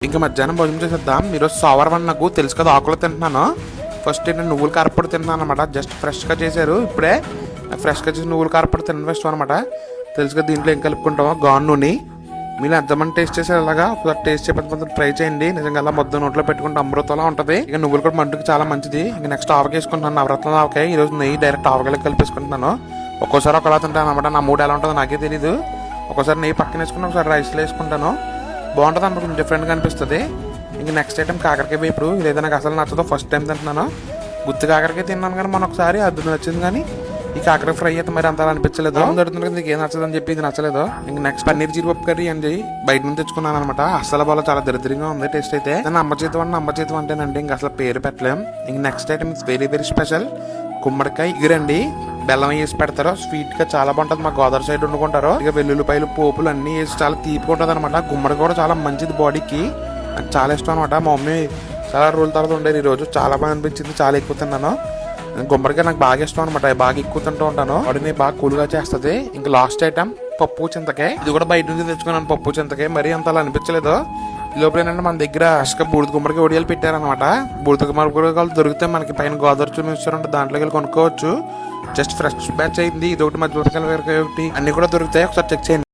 ఇంకా మధ్యాహ్నం భోజనం చేసేద్దాం. ఈరోజు సోమవారం నాకు తెలుసు కదా, ఆకులు తింటున్నాను. ఫస్ట్ నేను నువ్వుల కారపొడి తింటున్నాను అనమాట. జస్ట్ ఫ్రెష్గా చేశారు ఇప్పుడే. ఫ్రెష్గా చేసి నువ్వుల కారపొడి తినడం ఇష్టం అనమాట. తెలుసు కదా, దీంట్లో ఏం కలుపుకుంటామో గాను నూనె. మీరు ఎంతమంది టేస్ట్ చేశారు అలాగా ఒకసారి టేస్ట్ చేయకపోతే ట్రై చేయండి. నిజంగా అలా మొత్తం నోట్లో పెట్టుకుంటే అమృతంలా ఉంటుంది. ఇక నువ్వులు కూడా మంటుకు చాలా మంచిది. ఇక నెక్స్ట్ ఆవకేసుకుంటున్నాను, నవరత్న ఆవకాయ. ఈరోజు నెయ్యి డైరెక్ట్ ఆవకాయలకు కలిపేసుకుంటున్నాను. ఒక్కోసారి ఒకలా తింటాను అనమాట. నా మూడు ఎలా ఉంటుందో నాకే తెలియదు. ఒక్కోసారి నెయ్యి పక్కన వేసుకుని ఒకసారి రైస్లో వేసుకుంటాను. బాగుంటుంది అన్నమాట, కొంచెం డిఫరెంట్గా అనిపిస్తుంది. ఇంక నెక్స్ట్ ఐటమ్ కాకరకాయ వేపుడు. ఇదైతే నాకు అసలు నచ్చదు, ఫస్ట్ టైం తింటున్నాను. గుత్తి కాకరకాయ తిన్నాను కానీ మొన్న ఒకసారి అది నచ్చింది, కానీ ఈ కాకర ఫ్రై అయితే మరి అంత అనిపించలేదు. దొరుకుతుంది కదా, ఏం నచ్చదు అని చెప్పి ఇది నచ్చలేదు. ఇంక నెక్స్ట్ పన్నీర్ జీడిపప్పు కర్రీ అని బయట నుంచి తెచ్చుకున్నాను అనమాట. అసలు బాగా చాలా దరిద్రంగా ఉంది టేస్ట్ అయితే. నేను అమ్మ చేతి అంటేనండి ఇంకా అసలు పేరు పెట్టలేం. ఇంక next item it's very very special, గుమ్మడికాయ ఇగురండి. బెల్లం వేసి పెడతారు, స్వీట్ గా చాలా బాగుంటుంది. మా గోదావరి సైడ్ వండుకుంటారు. ఇక వెల్లుల్లిపాయలు పోపులు అన్ని వేసి చాలా తీపిగా ఉంటుంది అనమాట. గుమ్మడికాయ కూడా చాలా మంచిది బాడీకి, నాకు చాలా ఇష్టం అనమాట. మా మమ్మీ చాలా రోజుల తర్వాత ఉండేది ఈ రోజు, చాలా బాగా అనిపించింది. చాలా ఎక్కువ తిన్నాను. గుమ్మడికాయ నాకు బాగా ఇష్టం అనమాట, బాగా ఎక్కువ తింటూ ఉంటాను. బాడీని బాగా కూల్గా చేస్తుంది. ఇంకా లాస్ట్ ఐటమ్ పప్పు చింతకాయ. ఇది కూడా బయట నుంచి తెచ్చుకున్నాను. పప్పు చింతకాయ మరీ అంత అలా అనిపించలేదు. లోపల ఏంటంటే మన దగ్గర బూడిద గుమ్మడికాయ ఒడియాలు పెట్టారనమాట. బూడిద గుమ్మడికాయలు దొరికితే మనకి పైన గోదావరి చూపిస్తారంటే దాంట్లోకి వెళ్ళి కొనుక్కోవచ్చు. జస్ట్ ఫ్రెష్ బ్యాచ్ అయింది. ఇది ఒకటి, మధ్య ఒకటి, అన్ని కూడా దొరుకుతాయి. ఒకసారి చెక్ చేయండి.